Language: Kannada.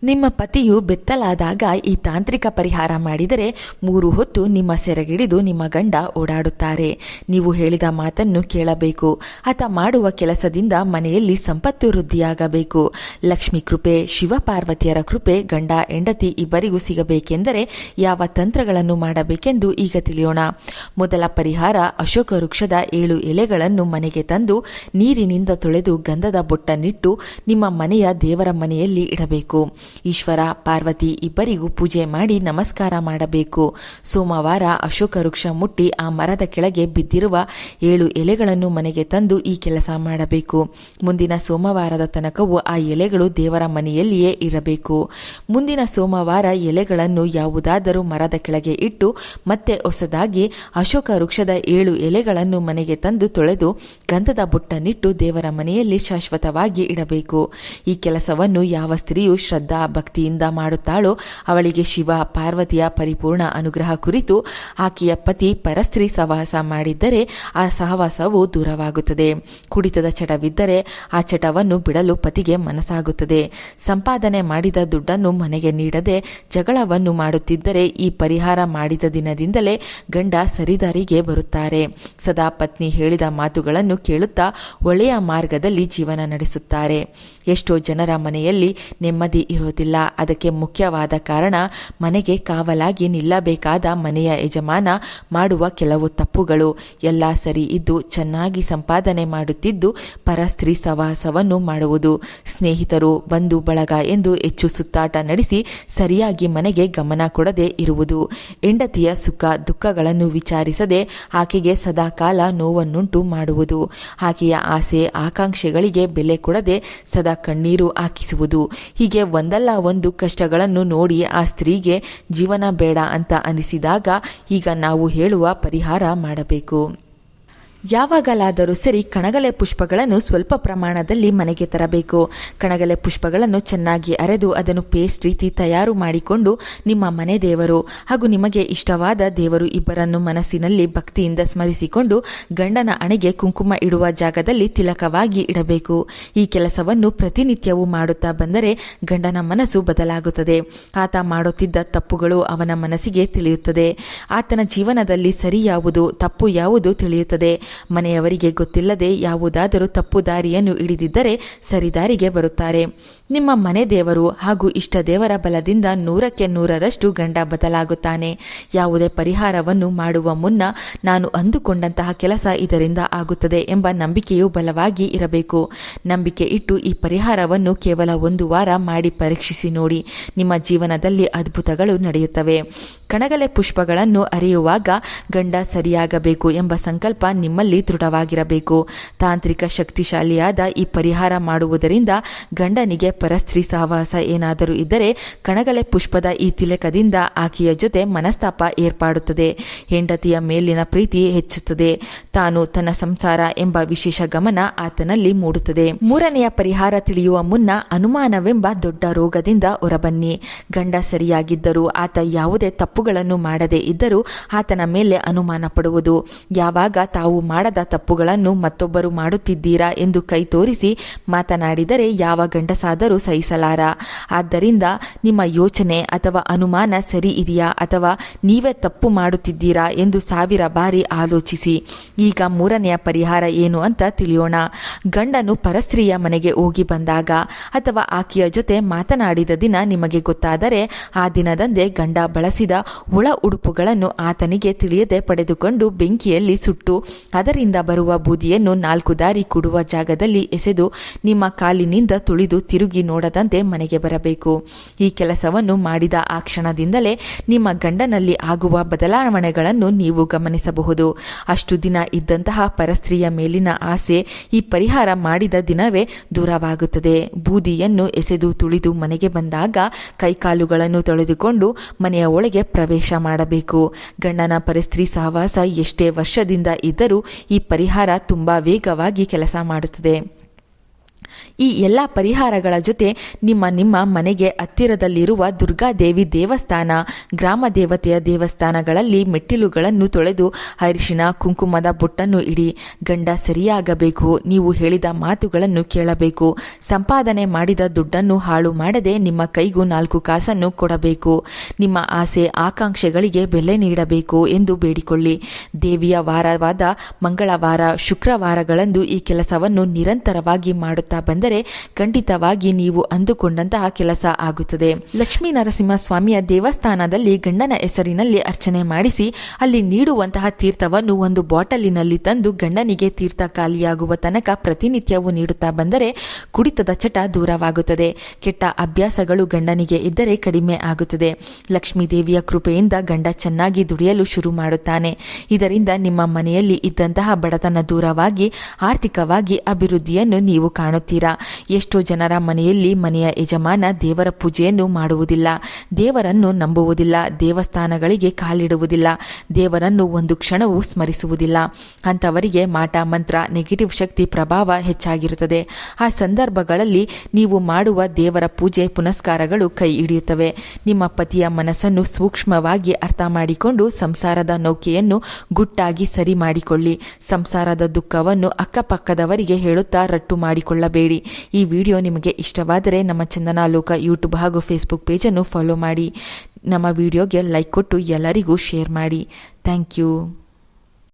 ನಿಮ್ಮ ಪತಿಯು ಬೆತ್ತಲಾದಾಗ ಈ ತಾಂತ್ರಿಕ ಪರಿಹಾರ ಮಾಡಿದರೆ 3 ಹೊತ್ತು ನಿಮ್ಮ ಸೆರಗಿಡಿದು ನಿಮ್ಮ ಗಂಡ ಓಡಾಡುತ್ತಾರೆ. ನೀವು ಹೇಳಿದ ಮಾತನ್ನು ಕೇಳಬೇಕು. ಆತ ಮಾಡುವ ಕೆಲಸದಿಂದ ಮನೆಯಲ್ಲಿ ಸಂಪತ್ತು ವೃದ್ಧಿಯಾಗಬೇಕು. ಲಕ್ಷ್ಮಿ ಕೃಪೆ, ಶಿವಪಾರ್ವತಿಯರ ಕೃಪೆ ಗಂಡ ಹೆಂಡತಿ ಇಬ್ಬರಿಗೂ ಸಿಗಬೇಕೆಂದರೆ ಯಾವ ತಂತ್ರಗಳನ್ನು ಮಾಡಬೇಕೆಂದು ಈಗ ತಿಳಿಯೋಣ. ಮೊದಲ ಪರಿಹಾರ, ಅಶೋಕ ವೃಕ್ಷದ 7 ಎಲೆಗಳನ್ನು ಮನೆಗೆ ತಂದು ನೀರಿನಿಂದ ತೊಳೆದು ಗಂಧದ ಬೊಟ್ಟನ್ನಿಟ್ಟು ನಿಮ್ಮ ಮನೆಯ ದೇವರ ಮನೆಯಲ್ಲಿ ಇಡಬೇಕು. ಈಶ್ವರ ಪಾರ್ವತಿ ಇಬ್ಬರಿಗೂ ಪೂಜೆ ಮಾಡಿ ನಮಸ್ಕಾರ ಮಾಡಬೇಕು. ಸೋಮವಾರ ಅಶೋಕ ವೃಕ್ಷ ಮುಟ್ಟಿ ಆ ಮರದ ಕೆಳಗೆ ಬಿದ್ದಿರುವ 7 ಎಲೆಗಳನ್ನು ಮನೆಗೆ ತಂದು ಈ ಕೆಲಸ ಮಾಡಬೇಕು. ಮುಂದಿನ ಸೋಮವಾರದ ತನಕವೂ ಆ ಎಲೆಗಳು ದೇವರ ಮನೆಯಲ್ಲಿಯೇ ಇರಬೇಕು. ಮುಂದಿನ ಸೋಮವಾರ ಎಲೆಗಳನ್ನು ಯಾವುದಾದರೂ ಮರದ ಕೆಳಗೆ ಇಟ್ಟು ಮತ್ತೆ ಹೊಸದಾಗಿ ಅಶೋಕ ವೃಕ್ಷದ 7 ಎಲೆಗಳನ್ನು ಮನೆಗೆ ತಂದು ತೊಳೆದು ಗಂಧದ ಬೊಟ್ಟನ್ನಿಟ್ಟು ದೇವರ ಮನೆಯಲ್ಲಿ ಶಾಶ್ವತವಾಗಿ ಇಡಬೇಕು. ಈ ಕೆಲಸವನ್ನು ಯಾವ ಸ್ತ್ರೀಯು ಶ್ರದ್ಧಾ ಭಕ್ತಿಯಿಂದ ಮಾಡುತ್ತಾಳೋ ಅವಳಿಗೆ ಶಿವ ಪಾರ್ವತಿಯ ಪರಿಪೂರ್ಣ ಅನುಗ್ರಹ ಕುರಿತು ಆಕೆಯ ಪತಿ ಪರಸ್ತ್ರೀ ಸಹವಾಸ ಮಾಡಿದ್ದರೆ ಆ ಸಹವಾಸವು ದೂರವಾಗುತ್ತದೆ. ಕುಡಿತದ ಚಟವಿದ್ದರೆ ಆ ಚಟವನ್ನು ಬಿಡಲು ಪತಿಗೆ ಮನಸ್ಸಾಗುತ್ತದೆ. ಸಂಪಾದನೆ ಮಾಡಿದ ದುಡ್ಡನ್ನು ಮನೆಗೆ ನೀಡದೆ ಜಗಳವನ್ನು ಮಾಡುತ್ತಿದ್ದರೆ ಈ ಪರಿಹಾರ ಮಾಡಿದ ದಿನದಿಂದಲೇ ಗಂಡ ಸರಿದಾರಿಗೆ ಬರುತ್ತಾರೆ. ಸದಾ ಪತ್ನಿ ಹೇಳಿದ ಮಾತುಗಳನ್ನು ಕೇಳುತ್ತಾ ಒಳ್ಳೆಯ ಮಾರ್ಗದಲ್ಲಿ ಜೀವನ ನಡೆಸುತ್ತಾರೆ. ಎಷ್ಟೋ ಜನರ ಮನೆಯಲ್ಲಿ ನೆಮ್ಮದಿ ಇರೋದಿಲ್ಲ. ಅದಕ್ಕೆ ಮುಖ್ಯವಾದ ಕಾರಣ ಮನೆಗೆ ಕಾವಲಾಗಿ ನಿಲ್ಲಬೇಕಾದ ಮನೆಯ ಯಜಮಾನ ಮಾಡುವ ಕೆಲವು ತಪ್ಪುಗಳು. ಎಲ್ಲ ಸರಿ ಇದ್ದು ಚೆನ್ನಾಗಿ ಸಂಪಾದನೆ ಮಾಡುತ್ತಿದ್ದು ಪರಸ್ತ್ರೀ ಸಹವಾಸವನ್ನು ಮಾಡುವುದು, ಸ್ನೇಹಿತರು ಬಂಧು ಬಳಗ ಎಂದು ಹೆಚ್ಚು ಸುತ್ತಾಟ ನಡೆಸಿ ಸರಿಯಾಗಿ ಮನೆಗೆ ಗಮನ ಕೊಡದೆ ಇರುವುದು, ಹೆಂಡತಿಯ ಸುಖ ದುಃಖಗಳನ್ನು ವಿಚಾರಿಸದೆ ಆಕೆಗೆ ಸದಾಕಾಲ ನೋವನ್ನುಂಟು ಮಾಡುವುದು, ಆಕೆಯ ಆಸೆ ಆಕಾಂಕ್ಷೆಗಳಿಗೆ ಬೆಲೆ ಕೊಡದೆ ಸದಾ ಕಣ್ಣೀರು ಹಾಕಿಸುವುದು. ಹೀಗೆ ಒಂದಲ್ಲ ಒಂದು ಕಷ್ಟಗಳನ್ನು ನೋಡಿ ಆ ಸ್ತ್ರೀಗೆ ಜೀವನ ಬೇಡ ಅಂತ ಅನಿಸಿದಾಗ ಈಗ ನಾವು ಹೇಳುವ ಪರಿಹಾರ ಮಾಡಬೇಕು. ಯಾವಾಗಲಾದರೂ ಸರಿ ಕಣಗಲೆ ಪುಷ್ಪಗಳನ್ನು ಸ್ವಲ್ಪ ಪ್ರಮಾಣದಲ್ಲಿ ಮನೆಗೆ ತರಬೇಕು. ಕಣಗಲೆ ಪುಷ್ಪಗಳನ್ನು ಚೆನ್ನಾಗಿ ಅರೆದು ಅದನ್ನು ಪೇಸ್ಟ್ ರೀತಿ ತಯಾರು ಮಾಡಿಕೊಂಡು ನಿಮ್ಮ ಮನೆ ದೇವರು ಹಾಗೂ ನಿಮಗೆ ಇಷ್ಟವಾದ ದೇವರು ಇಬ್ಬರನ್ನು ಮನಸ್ಸಿನಲ್ಲಿ ಭಕ್ತಿಯಿಂದ ಸ್ಮರಿಸಿಕೊಂಡು ಗಂಡನ ಹಣೆಗೆ ಕುಂಕುಮ ಇಡುವ ಜಾಗದಲ್ಲಿ ತಿಲಕವಾಗಿ ಇಡಬೇಕು. ಈ ಕೆಲಸವನ್ನು ಪ್ರತಿನಿತ್ಯವೂ ಮಾಡುತ್ತಾ ಬಂದರೆ ಗಂಡನ ಮನಸ್ಸು ಬದಲಾಗುತ್ತದೆ. ಆತ ಮಾಡುತ್ತಿದ್ದ ತಪ್ಪುಗಳು ಅವನ ಮನಸ್ಸಿಗೆ ತಿಳಿಯುತ್ತದೆ. ಆತನ ಜೀವನದಲ್ಲಿ ಸರಿ ಯಾವುದು ತಪ್ಪು ಯಾವುದು ತಿಳಿಯುತ್ತದೆ. ಮನೆಯವರಿಗೆ ಗೊತ್ತಿಲ್ಲದೆ ಯಾವುದಾದರೂ ತಪ್ಪು ದಾರಿಯನ್ನು ಹಿಡಿದಿದ್ದರೆ ಸರಿದಾರಿಗೆ ಬರುತ್ತಾರೆ. ನಿಮ್ಮ ಮನೆ ದೇವರು ಹಾಗೂ ಇಷ್ಟ ದೇವರ ಬಲದಿಂದ 100ಕ್ಕೆ 100ರಷ್ಟು ಗಂಡ ಬದಲಾಗುತ್ತಾನೆ. ಯಾವುದೇ ಪರಿಹಾರವನ್ನು ಮಾಡುವ ಮುನ್ನ ನಾನು ಅಂದುಕೊಂಡಂತಹ ಕೆಲಸ ಇದರಿಂದ ಆಗುತ್ತದೆ ಎಂಬ ನಂಬಿಕೆಯು ಬಲವಾಗಿ ಇರಬೇಕು. ನಂಬಿಕೆ ಇಟ್ಟು ಈ ಪರಿಹಾರವನ್ನು ಕೇವಲ 1 ವಾರ ಮಾಡಿ ಪರೀಕ್ಷಿಸಿ ನೋಡಿ. ನಿಮ್ಮ ಜೀವನದಲ್ಲಿ ಅದ್ಭುತಗಳು ನಡೆಯುತ್ತವೆ. ಕಣಗಲೆ ಪುಷ್ಪಗಳನ್ನು ಅರಿಯುವಾಗ ಗಂಡ ಸರಿಯಾಗಬೇಕು ಎಂಬ ಸಂಕಲ್ಪ ನಿಮ್ಮಲ್ಲಿ ದೃಢವಾಗಿರಬೇಕು. ತಾಂತ್ರಿಕ ಶಕ್ತಿಶಾಲಿಯಾದ ಈ ಪರಿಹಾರ ಮಾಡುವುದರಿಂದ ಗಂಡನಿಗೆ ಪರಸ್ತ್ರೀ ಸಹವಾಸ ಏನಾದರೂ ಇದ್ದರೆ ಕಣಗಲೆ ಪುಷ್ಪದ ಈ ತಿಲಕದಿಂದ ಆಕೆಯ ಜೊತೆ ಮನಸ್ತಾಪ ಏರ್ಪಡುತ್ತದೆ. ಹೆಂಡತಿಯ ಮೇಲಿನ ಪ್ರೀತಿ ಹೆಚ್ಚುತ್ತದೆ. ತಾನು ತನ್ನ ಸಂಸಾರ ಎಂಬ ವಿಶೇಷ ಗಮನ ಆತನಲ್ಲಿ ಮೂಡುತ್ತದೆ. 3ನೆಯ ಪರಿಹಾರ ತಿಳಿಯುವ ಮುನ್ನ ಅನುಮಾನವೆಂಬ ದೊಡ್ಡ ರೋಗದಿಂದ ಹೊರಬನ್ನಿ. ಗಂಡ ಸರಿಯಾಗಿದ್ದರೂ ಆತ ಯಾವುದೇ ತಪ್ಪುಗಳನ್ನು ಮಾಡದೇ ಇದ್ದರೂ ಆತನ ಮೇಲೆ ಅನುಮಾನ ಪಡುವುದು. ಯಾವಾಗ ತಾವು ಮಾಡದ ತಪ್ಪುಗಳನ್ನು ಮತ್ತೊಬ್ಬರು ಮಾಡುತ್ತಿದ್ದೀರಾ ಎಂದು ಕೈ ತೋರಿಸಿ ಮಾತನಾಡಿದರೆ ಯಾವ ಗಂಡಸಾದರೂ ಸಹಿಸಲಾರ. ಆದ್ದರಿಂದ ನಿಮ್ಮ ಯೋಚನೆ ಅಥವಾ ಅನುಮಾನ ಸರಿ ಇದೆಯಾ ಅಥವಾ ನೀವೇ ತಪ್ಪು ಮಾಡುತ್ತಿದ್ದೀರಾ ಎಂದು 1000 ಬಾರಿ ಆಲೋಚಿಸಿ. ಈಗ 3ನೆಯ ಪರಿಹಾರ ಏನು ಅಂತ ತಿಳಿಯೋಣ. ಗಂಡನು ಪರಸ್ತ್ರೀಯ ಮನೆಗೆ ಹೋಗಿ ಬಂದಾಗ ಅಥವಾ ಆಕೆಯ ಜೊತೆ ಮಾತನಾಡಿದ ದಿನ ನಿಮಗೆ ಗೊತ್ತಾದರೆ ಆ ದಿನದಂದೇ ಗಂಡ ಬಳಸಿದ ಒಳ ಉಡುಪುಗಳನ್ನು ಆತನಿಗೆ ತಿಳಿಯದೆ ಪಡೆದುಕೊಂಡು ಬೆಂಕಿಯಲ್ಲಿ ಸುಟ್ಟು ಅದರಿಂದ ಬರುವ ಬೂದಿಯನ್ನು 4 ದಾರಿ ಕೂಡುವ ಜಾಗದಲ್ಲಿ ಎಸೆದು ನಿಮ್ಮ ಕಾಲಿನಿಂದ ತುಳಿದು ತಿರುಗಿ ನೋಡದಂತೆ ಮನೆಗೆ ಬರಬೇಕು. ಈ ಕೆಲಸವನ್ನು ಮಾಡಿದ ಆ ಕ್ಷಣದಿಂದಲೇ ನಿಮ್ಮ ಗಂಡನಲ್ಲಿ ಆಗುವ ಬದಲಾವಣೆಗಳನ್ನು ನೀವು ಗಮನಿಸಬಹುದು. ಅಷ್ಟು ದಿನ ಇದ್ದಂತಹ ಪರಸ್ತ್ರೀಯ ಮೇಲಿನ ಆಸೆ ಈ ಪರಿಹಾರ ಮಾಡಿದ ದಿನವೇ ದೂರವಾಗುತ್ತದೆ. ಬೂದಿಯನ್ನು ಎಸೆದು ತುಳಿದು ಮನೆಗೆ ಬಂದಾಗ ಕೈಕಾಲುಗಳನ್ನು ತೊಳೆದುಕೊಂಡು ಮನೆಯ ಒಳಗೆ ಪ್ರವೇಶ ಮಾಡಬೇಕು. ಗಂಡನ ಪರಸ್ತ್ರೀ ಸಹವಾಸ ಎಷ್ಟೇ ವರ್ಷದಿಂದ ಇದ್ದರೂ ಈ ಪರಿಹಾರ ತುಂಬಾ ವೇಗವಾಗಿ ಕೆಲಸ ಮಾಡುತ್ತದೆ. ಈ ಎಲ್ಲ ಪರಿಹಾರಗಳ ಜೊತೆ ನಿಮ್ಮ ಮನೆಗೆ ಹತ್ತಿರದಲ್ಲಿರುವ ದುರ್ಗಾದೇವಿ ದೇವಸ್ಥಾನ, ಗ್ರಾಮ ದೇವತೆಯ ದೇವಸ್ಥಾನಗಳಲ್ಲಿ ಮೆಟ್ಟಿಲುಗಳನ್ನು ತೊಳೆದು ಅರಿಶಿನ ಕುಂಕುಮದ ಬೊಟ್ಟನ್ನು ಇಡಿ. ಗಂಡ ಸರಿಯಾಗಬೇಕು, ನೀವು ಹೇಳಿದ ಮಾತುಗಳನ್ನು ಕೇಳಬೇಕು, ಸಂಪಾದನೆ ಮಾಡಿದ ದುಡ್ಡನ್ನು ಹಾಳು ಮಾಡದೆ ನಿಮ್ಮ ಕೈಗೂ 4 ಕಾಸನ್ನು ಕೊಡಬೇಕು, ನಿಮ್ಮ ಆಸೆ ಆಕಾಂಕ್ಷೆಗಳಿಗೆ ಬೆಲೆ ನೀಡಬೇಕು ಎಂದು ಬೇಡಿಕೊಳ್ಳಿ. ದೇವಿಯ ವಾರವಾದ ಮಂಗಳವಾರ, ಶುಕ್ರವಾರಗಳಂದು ಈ ಕೆಲಸವನ್ನು ನಿರಂತರವಾಗಿ ಮಾಡುತ್ತಾ ಬಂದರೆ ಖಂಡಿತವಾಗಿ ನೀವು ಅಂದುಕೊಂಡಂತಹ ಕೆಲಸ ಆಗುತ್ತದೆ. ಲಕ್ಷ್ಮೀ ನರಸಿಂಹ ಸ್ವಾಮಿಯ ದೇವಸ್ಥಾನದಲ್ಲಿ ಗಂಡನ ಹೆಸರಿನಲ್ಲಿ ಅರ್ಚನೆ ಮಾಡಿಸಿ ಅಲ್ಲಿ ನೀಡುವಂತಹ ತೀರ್ಥವನ್ನು ಒಂದು ಬಾಟಲಿನಲ್ಲಿ ತಂದು ಗಂಡನಿಗೆ ತೀರ್ಥ ಖಾಲಿಯಾಗುವ ತನಕ ಪ್ರತಿನಿತ್ಯವೂ ನೀಡುತ್ತಾ ಬಂದರೆ ಕುಡಿತದ ಚಟ ದೂರವಾಗುತ್ತದೆ. ಕೆಟ್ಟ ಅಭ್ಯಾಸಗಳು ಗಂಡನಿಗೆ ಇದ್ದರೆ ಕಡಿಮೆ ಆಗುತ್ತದೆ. ಲಕ್ಷ್ಮೀ ದೇವಿಯ ಕೃಪೆಯಿಂದ ಗಂಡ ಚೆನ್ನಾಗಿ ದುಡಿಯಲು ಶುರು ಮಾಡುತ್ತಾನೆ. ಇದರಿಂದ ನಿಮ್ಮ ಮನೆಯಲ್ಲಿ ಇದ್ದಂತಹ ಬಡತನ ದೂರವಾಗಿ ಆರ್ಥಿಕವಾಗಿ ಅಭಿವೃದ್ಧಿಯನ್ನು ನೀವು ಕಾಣುತ್ತೀರಾ. ಎಷ್ಟೋ ಜನರ ಮನೆಯಲ್ಲಿ ಮನೆಯ ಯಜಮಾನ ದೇವರ ಪೂಜೆಯನ್ನು ಮಾಡುವುದಿಲ್ಲ, ದೇವರನ್ನು ನಂಬುವುದಿಲ್ಲ, ದೇವಸ್ಥಾನಗಳಿಗೆ ಕಾಲಿಡುವುದಿಲ್ಲ, ದೇವರನ್ನು ಒಂದು ಕ್ಷಣವೂ ಸ್ಮರಿಸುವುದಿಲ್ಲ. ಅಂಥವರಿಗೆ ಮಾಟ ಮಂತ್ರ, ನೆಗೆಟಿವ್ ಶಕ್ತಿ ಪ್ರಭಾವ ಹೆಚ್ಚಾಗಿರುತ್ತದೆ. ಆ ಸಂದರ್ಭಗಳಲ್ಲಿ ನೀವು ಮಾಡುವ ದೇವರ ಪೂಜೆ ಪುನಸ್ಕಾರಗಳು ಕೈ ಹಿಡಿಯುತ್ತವೆ. ನಿಮ್ಮ ಪತಿಯ ಮನಸ್ಸನ್ನು ಸೂಕ್ಷ್ಮವಾಗಿ ಅರ್ಥ ಮಾಡಿಕೊಂಡು ಸಂಸಾರದ ನೌಕೆಯನ್ನು ಗುಟ್ಟಾಗಿ ಸರಿ ಮಾಡಿಕೊಳ್ಳಿ. ಸಂಸಾರದ ದುಃಖವನ್ನು ಅಕ್ಕಪಕ್ಕದವರಿಗೆ ಹೇಳುತ್ತಾ ರಟ್ಟು ಮಾಡಿಕೊಳ್ಳಬೇಡಿ. ಈ ವಿಡಿಯೋ ನಿಮಗೆ ಇಷ್ಟವಾದರೆ ನಮ್ಮ ಚಂದನ ಲೋಕ ಯೂಟ್ಯೂಬ್ ಹಾಗೂ ಫೇಸ್ಬುಕ್ ಪೇಜನ್ನು ಫಾಲೋ ಮಾಡಿ. ನಮ್ಮ ವಿಡಿಯೋಗೆ ಲೈಕ್ ಕೊಟ್ಟು ಎಲ್ಲರಿಗೂ ಶೇರ್ ಮಾಡಿ. Thank you.